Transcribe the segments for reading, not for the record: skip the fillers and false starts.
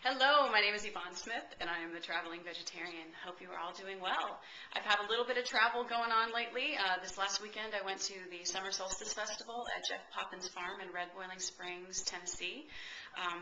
Hello, my name is Yvonne Smith, and I am the Traveling Vegetarian. Hope you are all doing well. I've had a little bit of travel going on lately. This last weekend I went to the Summer Solstice Festival at Jeff Poppin's farm in Red Boiling Springs, Tennessee.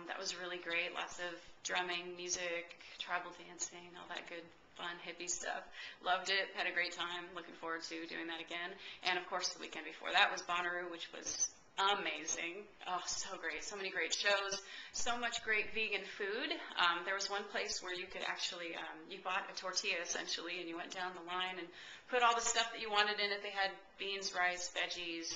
That was really great. Lots of drumming, music, tribal dancing, all that good fun hippie stuff. Loved it, had a great time, looking forward to doing that again. And of course the weekend before that was Bonnaroo, which was amazing. Oh, so great. So many great shows. So much great vegan food. There was one place where you could actually, you bought a tortilla essentially, and you went down the line and put all the stuff that you wanted in it. They had beans, rice, veggies,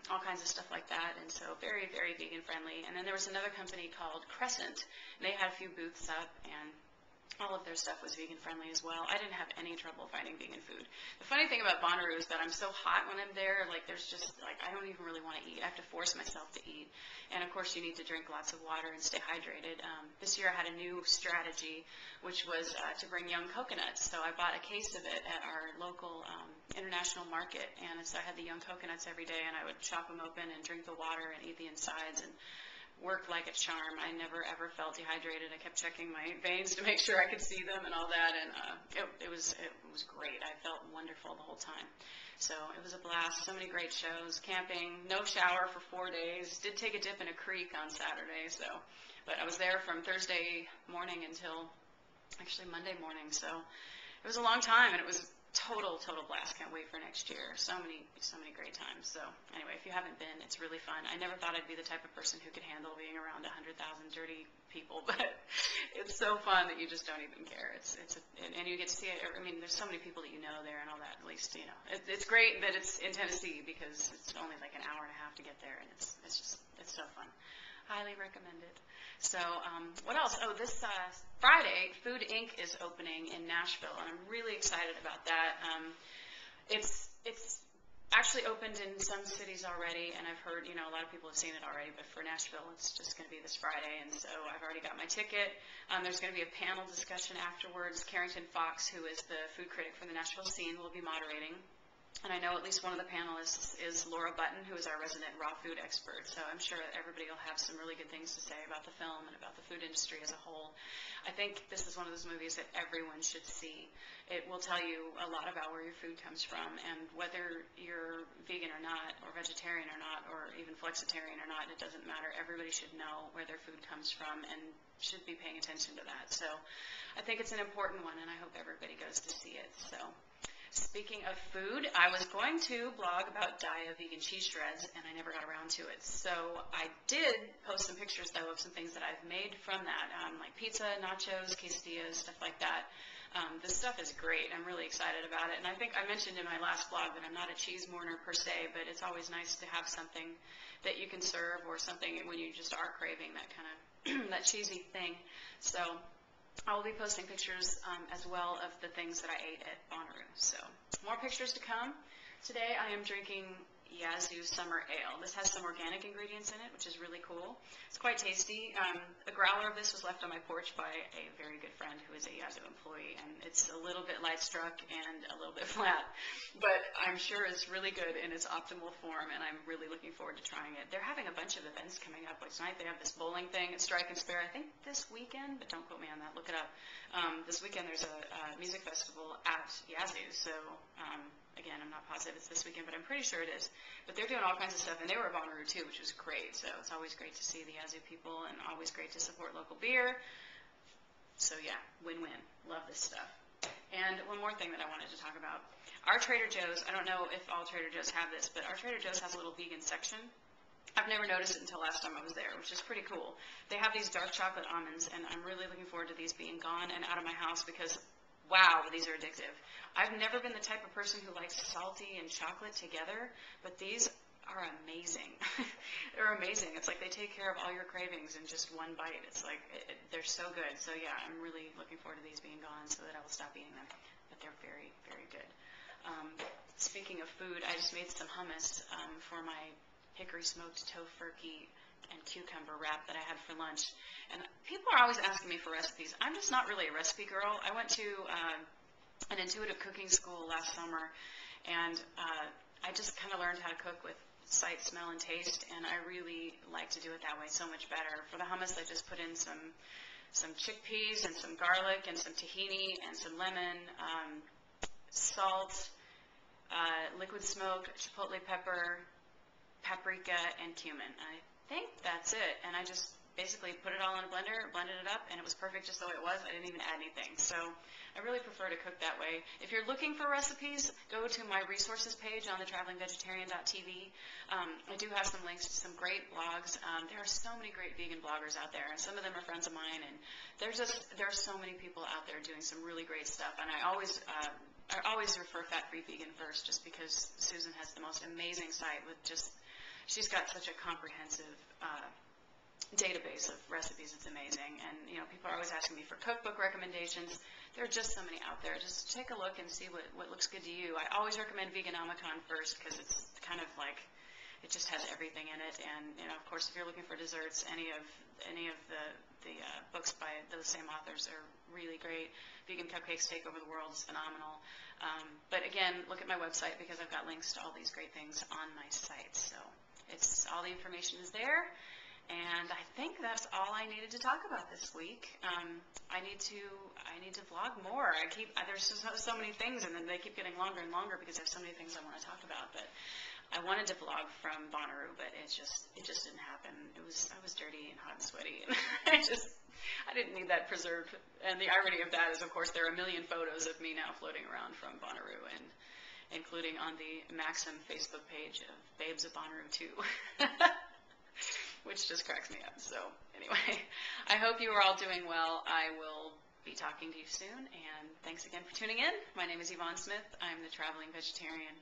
all kinds of stuff like that. And so very, very vegan friendly. And then there was another company called Crescent. And they had a few booths up, and all of their stuff was vegan friendly as well. I didn't have any trouble finding vegan food. The funny thing about Bonnaroo is that I'm so hot when I'm there, like there's just, like I don't even really want to eat. I have to force myself to eat. And of course you need to drink lots of water and stay hydrated. This year I had a new strategy, which was to bring young coconuts. So I bought a case of it at our local international market, and so I had the young coconuts every day, and I would chop them open and drink the water and eat the insides, and worked like a charm. I never ever felt dehydrated. I kept checking my veins to make sure I could see them and all that, and it was great. I felt wonderful the whole time. So it was a blast. So many great shows, camping, no shower for 4 days. Did take a dip in a creek on Saturday, but I was there from Thursday morning until actually Monday morning. So it was a long time, and it was total blast. Can't wait for next year. So many great times. So anyway, if you haven't been, it's really fun. I never thought I'd be the type of person who could handle being around 100,000 dirty people, but it's so fun that you just don't even care. And you get to see it. I mean, there's so many people that you know there and all that. At least it's great that it's in Tennessee because it's only like an hour and a half to get there, and it's so fun. Highly recommend it. So what else? Oh, this Friday, Food Inc. is opening in Nashville, and I'm really excited about that. It's actually opened in some cities already, and I've heard, a lot of people have seen it already, but for Nashville, it's just going to be this Friday, and so I've already got my ticket. There's going to be a panel discussion afterwards. Carrington Fox, who is the food critic for the Nashville scene, will be moderating. And I know at least one of the panelists is Laura Button, who is our resident raw food expert. So I'm sure that everybody will have some really good things to say about the film and about the food industry as a whole. I think this is one of those movies that everyone should see. It will tell you a lot about where your food comes from, and whether you're vegan or not, or vegetarian or not, or even flexitarian or not, it doesn't matter. Everybody should know where their food comes from and should be paying attention to that. So I think it's an important one, and I hope everybody goes to see it. So. Speaking of food, I was going to blog about Daiya vegan cheese shreds, and I never got around to it. So I did post some pictures, though, of some things that I've made from that, like pizza, nachos, quesadillas, stuff like that. This stuff is great. I'm really excited about it. And I think I mentioned in my last blog that I'm not a cheese mourner per se, but it's always nice to have something that you can serve, or something when you just are craving that kind of that cheesy thing. So I will be posting pictures as well of the things that I ate at Bonnaroo. So more pictures to come. Today I am drinking Yazoo Summer Ale. This has some organic ingredients in it, which is really cool. It's quite tasty. A growler of this was left on my porch by a very good friend who is a Yazoo employee, and it's a little bit light struck and a little bit flat, but I'm sure it's really good in its optimal form, and I'm really looking forward to trying it. They're having a bunch of events coming up. Like tonight they have this bowling thing at Strike and Spare, I think this weekend, but don't quote me on that, look it up. This weekend there's a music festival at Yazoo, so again, I'm not positive it's this weekend, but I'm pretty sure it is. But they're doing all kinds of stuff, and they were at Bonnaroo too, which was great. So it's always great to see the Yazoo people, and always great to support local beer. So yeah, win-win. Love this stuff. And one more thing that I wanted to talk about. Our Trader Joe's, I don't know if all Trader Joe's have this, but our Trader Joe's has a little vegan section. I've never noticed it until last time I was there, which is pretty cool. They have these dark chocolate almonds, and I'm really looking forward to these being gone and out of my house because wow, these are addictive. I've never been the type of person who likes salty and chocolate together, but these are amazing. They're amazing. It's like they take care of all your cravings in just one bite. It's like, they're so good. So yeah, I'm really looking forward to these being gone so that I will stop eating them. But they're very, very good. Speaking of food, I just made some hummus for my hickory smoked tofurkey and cucumber wrap that I had for lunch. And people are always asking me for recipes. I'm just not really a recipe girl. I went to an intuitive cooking school last summer, and I just kind of learned how to cook with sight, smell, and taste, and I really like to do it that way so much better. For the hummus, I just put in some some chickpeas and some garlic and some tahini and some lemon, salt, liquid smoke, chipotle pepper, paprika, and cumin. I think that's it. And I just basically put it all in a blender, blended it up, and it was perfect just the way it was. I didn't even add anything. So I really prefer to cook that way. If you're looking for recipes, go to my resources page on the travelingvegetarian.tv. I do have some links to some great blogs. There are so many great vegan bloggers out there, and some of them are friends of mine, and there are so many people out there doing some really great stuff. And I always refer Fat-Free Vegan first, just because Susan has the most amazing site with just, she's got such a comprehensive database of recipes. It's amazing. And people are always asking me for cookbook recommendations. There are just so many out there. Just take a look and see what looks good to you. I always recommend Veganomicon first, because it's kind of like, it just has everything in it. And of course, if you're looking for desserts, any of the books by those same authors are really great. Vegan Cupcakes Take Over the World is phenomenal. But again, look at my website, because I've got links to all these great things on my site. So all the information is there. And I think that's all I needed to talk about this week. I need to vlog more. There's so many things, and then they keep getting longer and longer because I have so many things I want to talk about. But I wanted to vlog from Bonnaroo, but it just didn't happen. I was dirty and hot and sweaty, and I didn't need that preserved. And the irony of that is, of course, there are a million photos of me now floating around from Bonnaroo, and including on the Maxim Facebook page of Babes of Bonnaroo 2. Which just cracks me up. So anyway, I hope you are all doing well. I will be talking to you soon, and thanks again for tuning in. My name is Yvonne Smith. I'm the Traveling Vegetarian.